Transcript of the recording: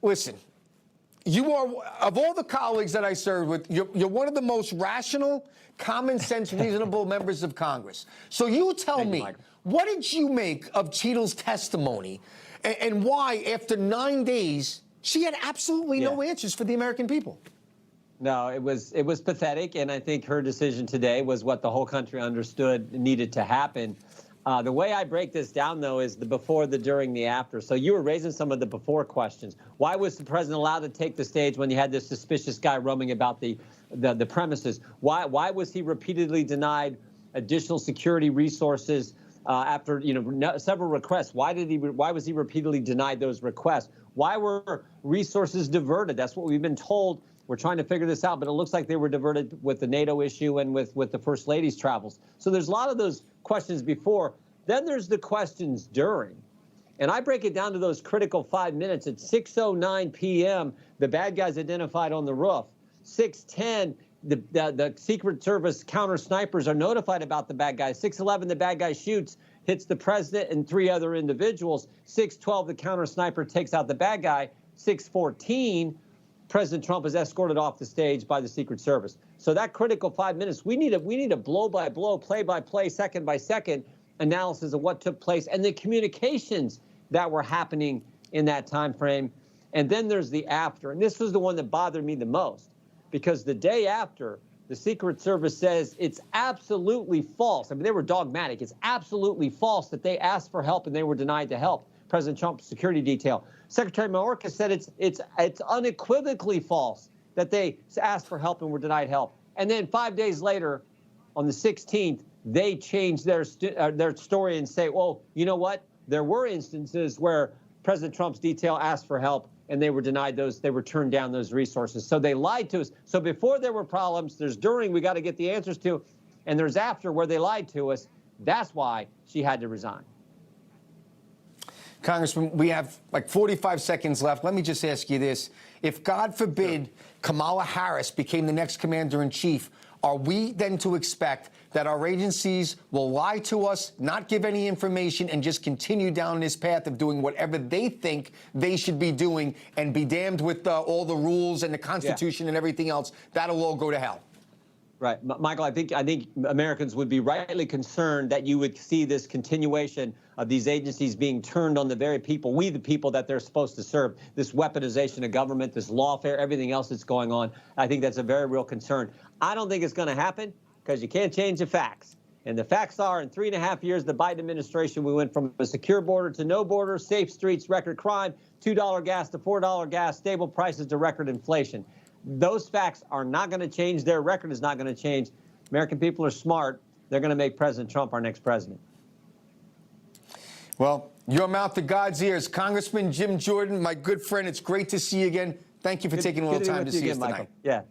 Listen, you are, of all the colleagues that I served with, you're one of the most rational, common sense, reasonable members of Congress. So you tell me, what did you make of Cheatle's testimony and why, after 9 days, she had absolutely no answers for the American people? No, it was pathetic, and I think her decision today was what the whole country understood needed to happen. The way I break this down, though, is the before, the during, the after. So you were raising some of the before questions. Why was the president allowed to take the stage when you had this suspicious guy roaming about the premises? Why was he repeatedly denied additional security resources after several requests? Why was he repeatedly denied those requests? Why were resources diverted? That's what we've been told. We're trying to figure this out, but it looks like they were diverted with the NATO issue and with the First Lady's travels. So there's a lot of those questions before. Then there's the questions during. And I break it down to those critical 5 minutes. At 6:09 p.m., the bad guys identified on the roof. 6:10, the Secret Service counter snipers are notified about the bad guys. 6:11, the bad guy shoots, hits the president and 3 other individuals. 6:12, the counter sniper takes out the bad guy. 6:14, President Trump is escorted off the stage by the Secret Service. So that critical 5 minutes, we need a blow-by-blow, play-by-play, second-by-second analysis of what took place and the communications that were happening in that time frame. And then there's the after. And this was the one that bothered me the most, because the day after, the Secret Service says it's absolutely false. I mean, they were dogmatic. It's absolutely false that they asked for help and they were denied the help. President Trump's security detail. Secretary Mayorkas said it's unequivocally false that they asked for help and were denied help. And then 5 days later, on the 16th, they changed their story and say, well, you know what? There were instances where President Trump's detail asked for help and they were denied those, they were turned down those resources. So they lied to us. So before there were problems, there's during we got to get the answers to, and there's after where they lied to us. That's why she had to resign. Congressman, we have like 45 seconds left. Let me just ask you this. If, God forbid, Kamala Harris became the next commander-in-chief, are we then to expect that our agencies will lie to us, not give any information, and just continue down this path of doing whatever they think they should be doing and be damned with all the rules and the Constitution and everything else? That'll all go to hell. Right. Michael, I think Americans would be rightly concerned that you would see this continuation of these agencies being turned on the very people, we the people that they're supposed to serve, this weaponization of government, this lawfare, everything else that's going on. I think that's a very real concern. I don't think it's going to happen because you can't change the facts. And the facts are, in 3.5 years, the Biden administration, we went from a secure border to no border, safe streets, record crime, $2 gas to $4 gas, stable prices to record inflation. Those facts are not going to change. Their record is not going to change. American people are smart. They're going to make President Trump our next president. Well, your mouth to God's ears. Congressman Jim Jordan, my good friend, it's great to see you again. Thank you for taking a little time to see us tonight. Yeah.